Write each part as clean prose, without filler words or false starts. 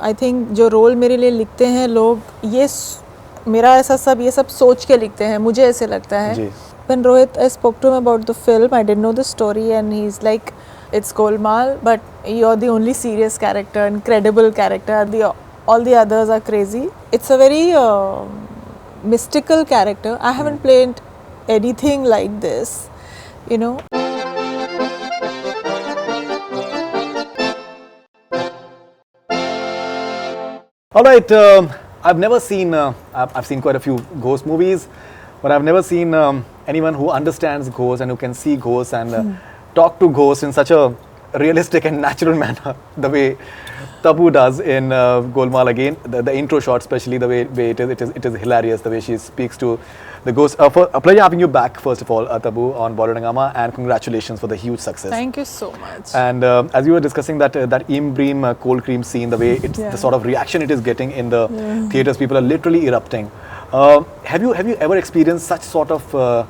I think जो role मेरे लिए लिखते हैं लोग, मेरा ऐसा सब ये सब सोच के लिखते हैं, मुझे ऐसे लगता है. जी. When Rohit, I spoke to him about the film, I didn't know the story, and he's like, it's Golmaal, but you're the only serious character, incredible character. All the others are crazy. It's a very mystical character. I haven't played anything like this, you know. All right, I've never seen, I've seen quite a few ghost movies, but I've never seen anyone who understands ghosts and who can see ghosts and talk to ghosts in such a realistic and natural manner, the way Tabu does in Golmaal again. The intro shot, especially the way it is hilarious, the way she speaks to the ghost. A pleasure having you back, first of all, Tabu, on Bollywood, and congratulations for the huge success. Thank you so much. And as you were discussing that Bream cold cream scene, the way it's the sort of reaction it is getting in the theaters, people are literally erupting. Have you ever experienced such sort of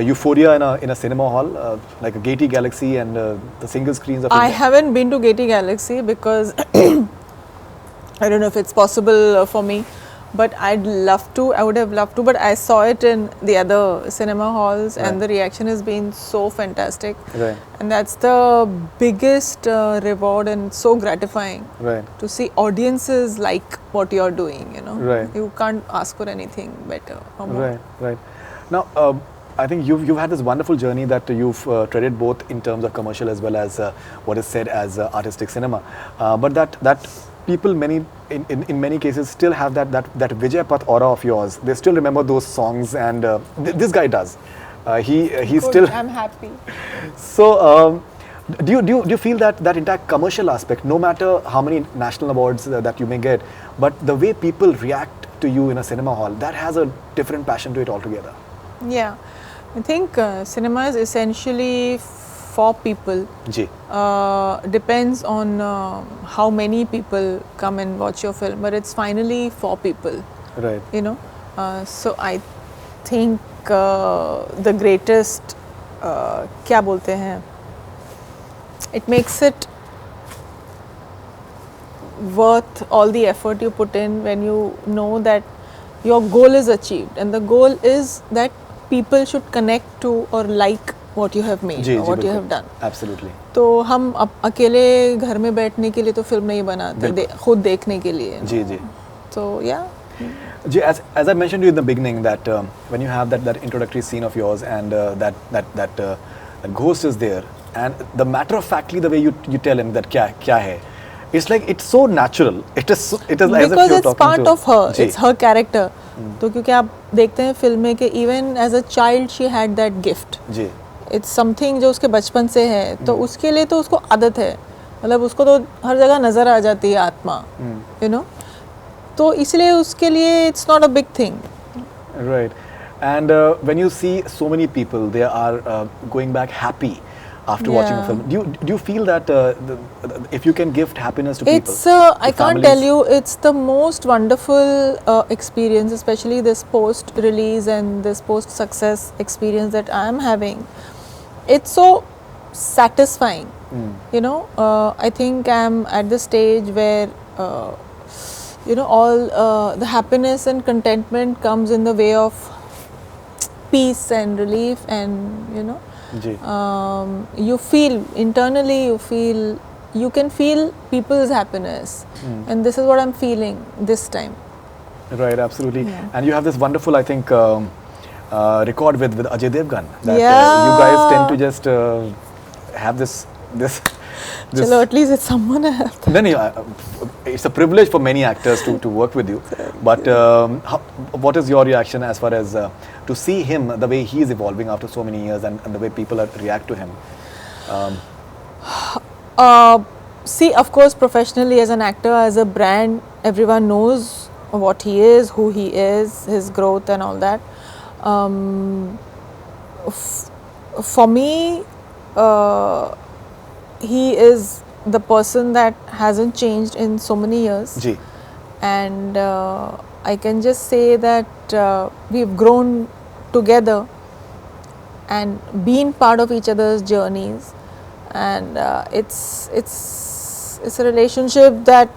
euphoria in a cinema hall, like a Gaiety Galaxy and the single screens of I India? haven't been to Gaiety Galaxy because I don't know if it's possible for me, but I'd love to. I would have loved to, but I saw it in the other cinema halls, and the reaction has been so fantastic. Right. And that's the biggest reward, and so gratifying to see audiences like what you're doing. You know, you can't ask for anything better or more. Right. Now, I think you've had this wonderful journey that you've treaded both in terms of commercial as well as what is said as artistic cinema. But that people in many cases still have that Vijay Path aura of yours. They still remember those songs, and this guy does. He's still. I'm happy. So. Do you feel that entire commercial aspect, no matter how many national awards that you may get, but the way people react to you in a cinema hall, that has a different passion to it altogether? Yeah, I think cinema is essentially for people. Depends on how many people come and watch your film, but it's finally for people. Right. You know, so I think the greatest, क्या बोलते हैं? It makes it worth all the effort you put in when you know that your goal is achieved, and the goal is that people should connect to or like what you have made or what you have done. Absolutely. तो हम अकेले घर में बैठने के लिए तो film नहीं बनाते, खुद देखने के लिए. जी. So yeah. As I mentioned to you in the beginning, that when you have that introductory scene of yours and that ghost is there, and the matter of factly the way you tell him that kya hai, it's like it's so natural. It is as if you're talking to. Because it's part of her. It's her character. तो क्योंकि आप देखते हैं film में कि even as a child she had that gift. Ji. It's something जो उसके बचपन से है, तो उसके लिए तो उसको आदत है, मतलब उसको तो हर जगह नजर आ जाती है आत्मा, you know, तो इसलिए उसके लिए it's not a big thing. Right. And when you see so many people, they are going back happy after watching a film. Do you feel that if you can gift happiness to people? It's I can't tell you, it's the most wonderful experience, especially this post-release and this post-success experience that I am having. It's so satisfying. You know, I think I'm at the stage where you know, all the happiness and contentment comes in the way of peace and relief, and you know, you feel internally, you can feel people's happiness, and this is what I'm feeling this time. Right, absolutely. And you have this wonderful, I think, record with Ajay Devgan, that you guys tend to just have this Chalo, at least it's someone else. No, it's a privilege for many actors to work with you. But what is your reaction as far as to see him, the way he is evolving after so many years, and the way people react to him? See, of course, professionally as an actor, as a brand, everyone knows what he is, who he is, his growth and all that. For me, he is the person that hasn't changed in so many years. And I can just say that we've grown together and been part of each other's journeys, and it's a relationship that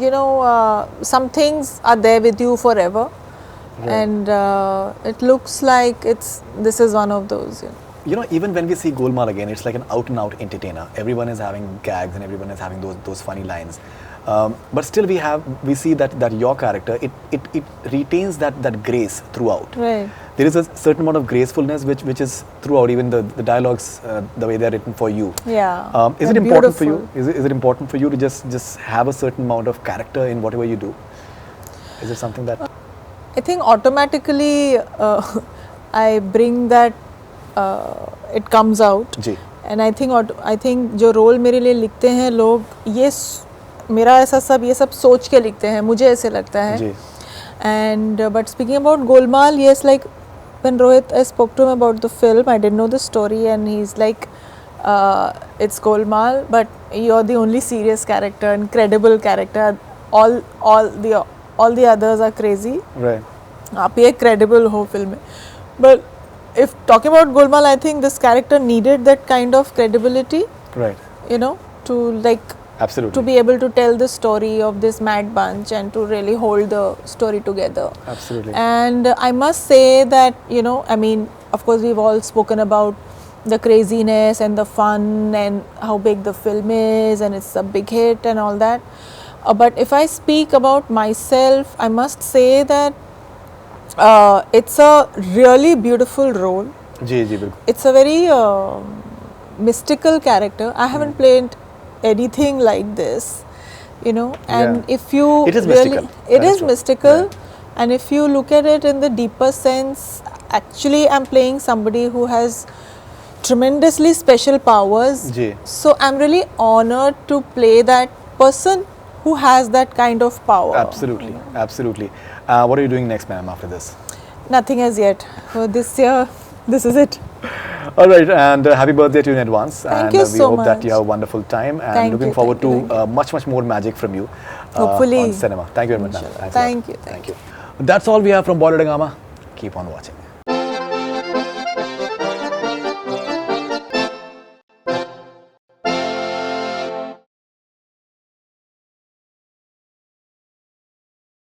you know, some things are there with you forever, Right. and it looks like this is one of those. You know. You know, even when we see Golmaal again, it's like an out-and-out entertainer. Everyone is having gags and everyone is having those funny lines. But still, we see that your character, it retains that grace throughout. Right. There is a certain amount of gracefulness which is throughout, even the dialogues, the way they're written for you. Yeah. Is it they're important for you? beautiful. Is it important for you to just have a certain amount of character in whatever you do? Is it something that? I think automatically I bring that. It comes out. जी. And I think जो role मेरे लिए लिखते हैं लोग मेरा ऐसा सब ये सब सोच के लिखते हैं, मुझे ऐसे लगता है. जी. And but speaking about Golmaal, yes, like when Rohit, I spoke to him about the film, I didn't know the story, and he's like, it's Golmaal, but you're the only serious character, incredible character. All the others are crazy. Right. आप ही एक credible हो film में. But if talking about Golmaal, I think this character needed that kind of credibility, Right. you know, to like Absolutely. to be able to tell the story of this mad bunch and to really hold the story together. Absolutely. And I must say that, you know, I mean, of course, we've all spoken about the craziness and the fun and how big the film is and it's a big hit and all that. But if I speak about myself, I must say that it's a really beautiful role. जी जी बिल्कुल. It's a very mystical character. I haven't played anything like this, you know. And Yeah. if you It is really, mystical. it That is is true. mystical. Yeah. And if you look at it in the deeper sense, actually, I'm playing somebody who has tremendously special powers. Ji. So I'm really honored to play that person who has that kind of power. Absolutely. Absolutely. What are you doing next, ma'am, after this? Nothing as yet. For this year, this is it. All right, and happy birthday to you in advance. Thank and you we so hope that you much. have a wonderful time and Thank looking you, forward thank you, to much more magic from you Hopefully. on cinema. Thank you very much. ma'am. Inshallah. Thanks a lot. Thank you. Thank you. That's all we have from Bollywood Hungama. Keep on watching.